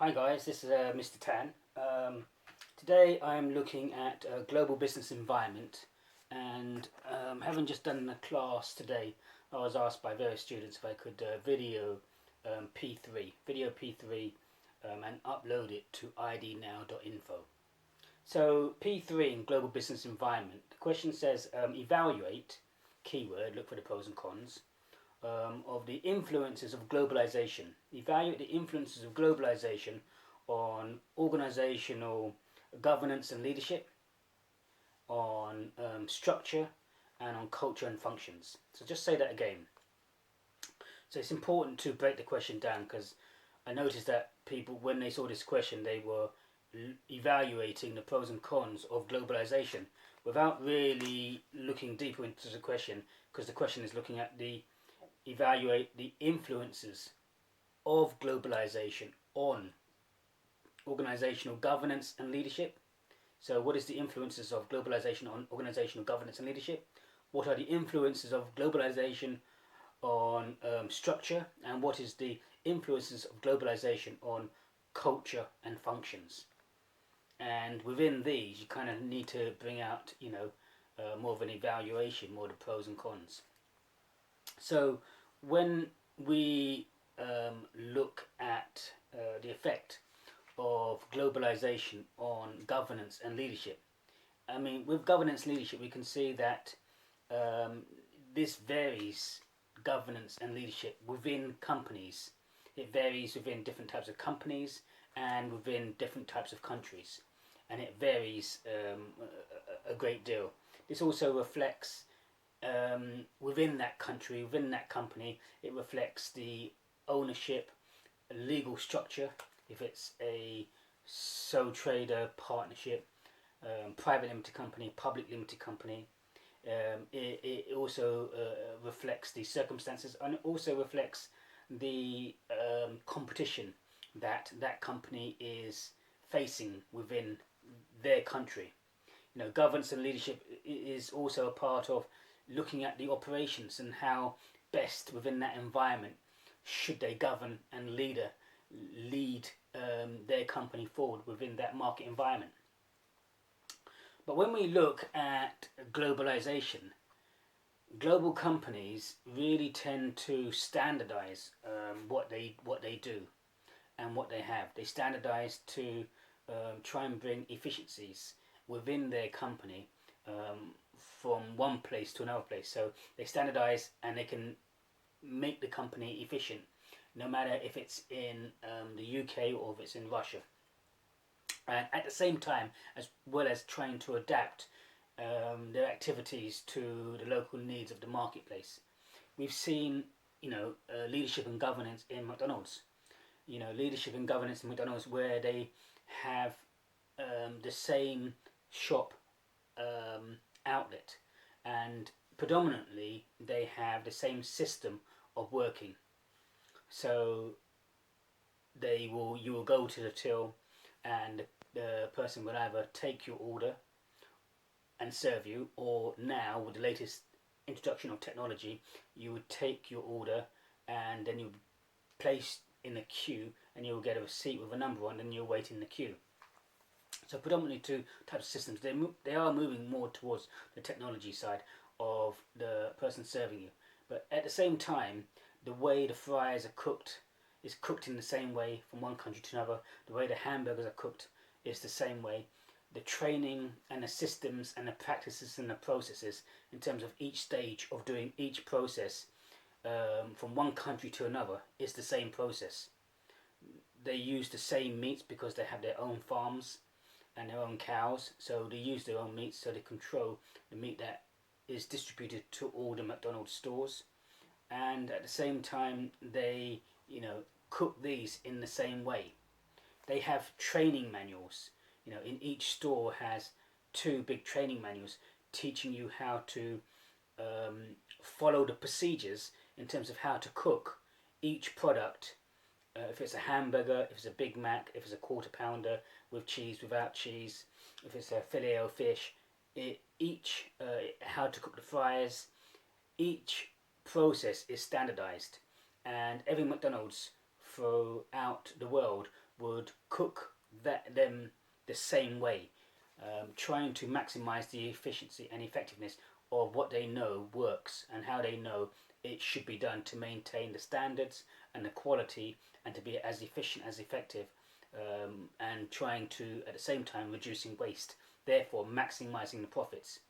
Hi guys, this is Mr. Tan. Today I'm looking at global business environment, and having just done a class today, I was asked by various students if I could video P3 and upload it to idnow.info. So P3 in global business environment, the question says evaluate, keyword, look for the pros and cons, of the influences of globalization. Evaluate the influences of globalization on organizational governance and leadership, on structure, and on culture and functions. So just say that again. So it's important to break the question down, because I noticed that people, when they saw this question, they were evaluating the pros and cons of globalization without really looking deeper into the question, because the question is looking at the evaluate the influences of globalization on organizational governance and leadership. So what is the influences of globalization on organizational governance and leadership? What are the influences of globalization on structure? And what is the influences of globalization on culture and functions? And within these, you kind of need to bring out, more of an evaluation, more the pros and cons. So when we look at the effect of globalization on governance and leadership, I mean, with governance leadership, we can see that this varies, governance and leadership within companies. It varies within different types of companies and within different types of countries, and it varies a great deal. This also reflects within that country, within that company, it reflects the ownership, legal structure, if it's a sole trader partnership, private limited company, public limited company. It also reflects the circumstances, and it also reflects the competition that that company is facing within their country. Governance and leadership is also a part of looking at the operations and how best within that environment should they govern and lead their company forward within that market environment. But when we look at globalization, global companies really tend to standardize what they do and what they have. They standardize to try and bring efficiencies within their company from one place to another place. So they standardize and they can make the company efficient, no matter if it's in the UK or if it's in Russia. And at the same time, as well as trying to adapt their activities to the local needs of the marketplace. We've seen, leadership and governance in McDonald's. Leadership and governance in McDonald's, where they have the same shop outlet, and predominantly they have the same system of working. So you will go to the till, and the person will either take your order and serve you, or now with the latest introduction of technology, you would take your order and then you would place in a queue, and you will get a receipt with a number on, and you'll wait in the queue. So predominantly two types of systems. They are moving more towards the technology side of the person serving you. But at the same time, the way the fries are cooked is cooked in the same way from one country to another. The way the hamburgers are cooked is the same way. The training and the systems and the practices and the processes in terms of each stage of doing each process from one country to another is the same process. They use the same meats because they have their own farms and their own cows, so they use their own meats, so they control the meat that is distributed to all the McDonald's stores. And at the same time, they cook these in the same way. They have training manuals. In each store has two big training manuals teaching you how to follow the procedures in terms of how to cook each product. If it's a hamburger, if it's a Big Mac, if it's a quarter pounder with cheese, without cheese, if it's a filet o fish, how to cook the fries, each process is standardized, and every McDonald's throughout the world would cook them the same way, trying to maximize the efficiency and effectiveness of what they know works and how they know it should be done to maintain the standards and the quality and to be as efficient as effective, and trying to at the same time reducing waste, therefore maximizing the profits.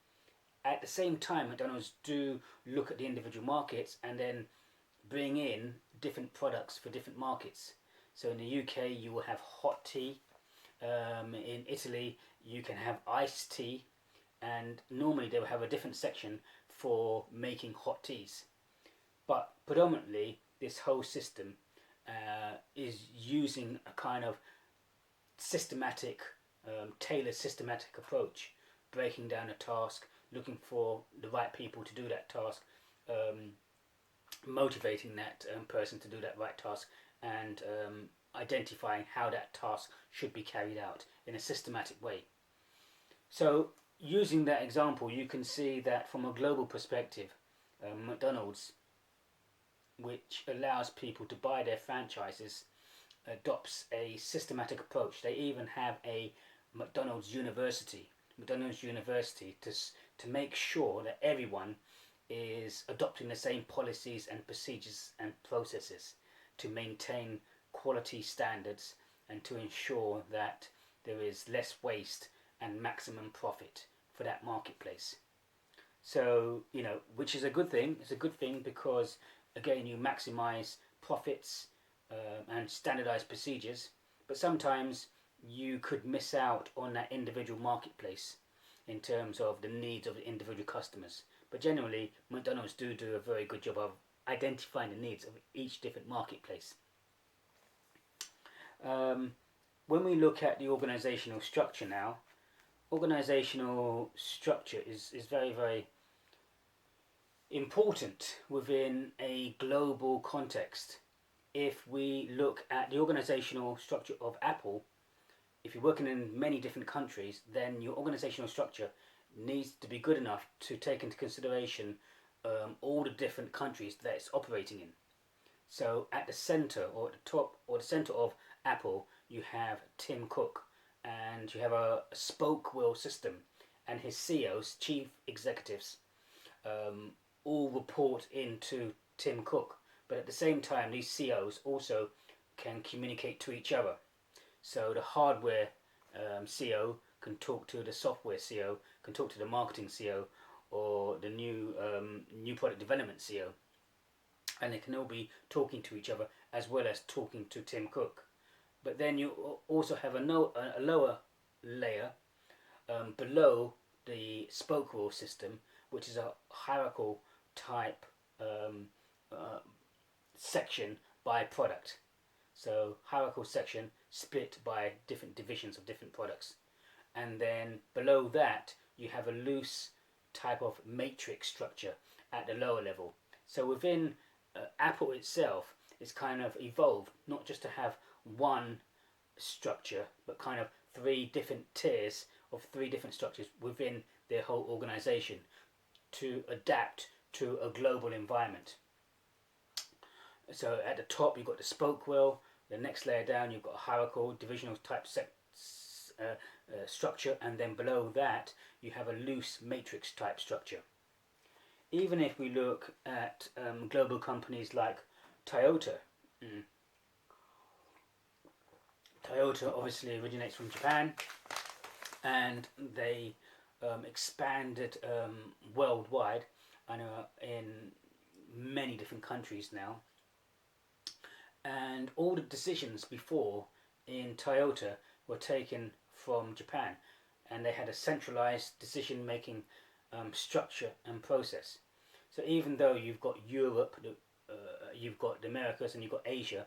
At the same time, McDonald's do look at the individual markets and then bring in different products for different markets. So in the UK you will have hot tea, in Italy you can have iced tea, and normally they will have a different section for making hot teas. But predominantly this whole system is using a kind of systematic, tailored systematic approach, breaking down a task, looking for the right people to do that task, motivating that person to do that right task, and identifying how that task should be carried out in a systematic way. So using that example, you can see that from a global perspective, McDonald's, which allows people to buy their franchises, adopts a systematic approach. They even have a McDonald's University to make sure that everyone is adopting the same policies and procedures and processes to maintain quality standards and to ensure that there is less waste and maximum profit for that marketplace. So, which is a good thing. It's a good thing because, again, you maximize profits and standardized procedures, but sometimes you could miss out on that individual marketplace in terms of the needs of the individual customers. But generally, McDonald's do a very good job of identifying the needs of each different marketplace. When we look at the organizational structure now, organizational structure is very, very important within a global context. If we look at the organizational structure of Apple, if you're working in many different countries, then your organizational structure needs to be good enough to take into consideration all the different countries that it's operating in. So at the center or at the top or the center of Apple, you have Tim Cook, and you have a spoke wheel system, and his CEOs, chief executives, all report into Tim Cook. But at the same time, these CEOs also can communicate to each other. So the hardware CEO can talk to the software CEO, can talk to the marketing CEO, or the new product development CEO, and they can all be talking to each other as well as talking to Tim Cook. But then you also have a lower layer below the spoke wheel system, which is a hierarchical type section by product. So hierarchical section split by different divisions of different products. And then below that you have a loose type of matrix structure at the lower level. So within Apple itself, it's kind of evolved not just to have one structure, but kind of three different tiers of three different structures within their whole organization to adapt to a global environment. So at the top you've got the spoke wheel, the next layer down you've got a hierarchical divisional type structure, and then below that you have a loose matrix type structure. Even if we look at global companies like Toyota, Toyota obviously originates from Japan, and they expanded worldwide and are in many different countries now. And all the decisions before in Toyota were taken from Japan, and they had a centralized decision making structure and process. So even though you've got Europe, you've got the Americas, and you've got Asia,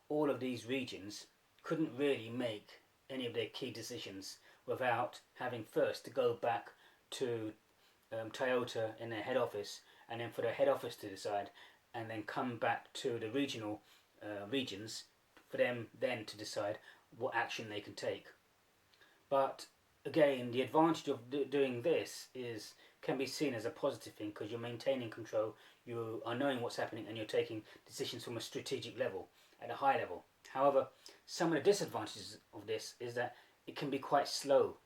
all of these regions couldn't really make any of their key decisions without having first to go back to Toyota in their head office, and then for their head office to decide, and then come back to the regional regions for them then to decide what action they can take. But again, the advantage of doing this can be seen as a positive thing, because you're maintaining control, you are knowing what's happening, and you're taking decisions from a strategic level, at a high level. However, some of the disadvantages of this is that it can be quite slow.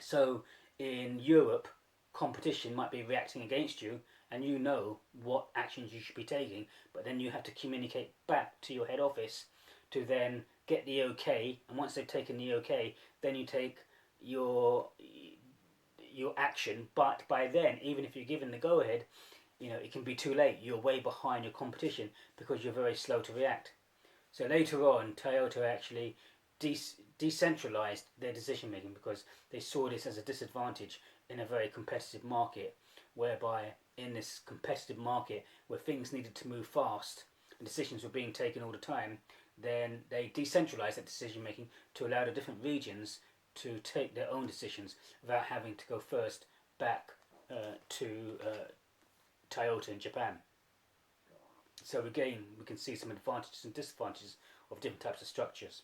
So in Europe, competition might be reacting against you, and you know what actions you should be taking, but then you have to communicate back to your head office to then get the okay, and once they've taken the okay, then you take your action. But by then, even if you're given the go ahead, it can be too late. You're way behind your competition because you're very slow to react. So later on, Toyota actually decentralized their decision making because they saw this as a disadvantage in a very competitive market, whereby in this competitive market where things needed to move fast and decisions were being taken all the time, then they decentralized that decision making to allow the different regions to take their own decisions without having to go first back to Toyota in Japan. So again, we can see some advantages and disadvantages of different types of structures.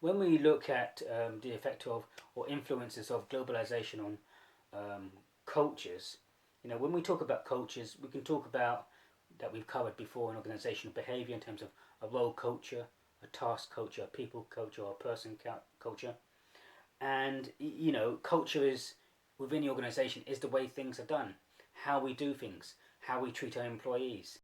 When we look at the effect of or influences of globalization on cultures, when we talk about cultures, we can talk about that we've covered before in organizational behavior in terms of a role culture, a task culture, a people culture, or a person culture. And culture is within the organization is the way things are done, how we do things, how we treat our employees.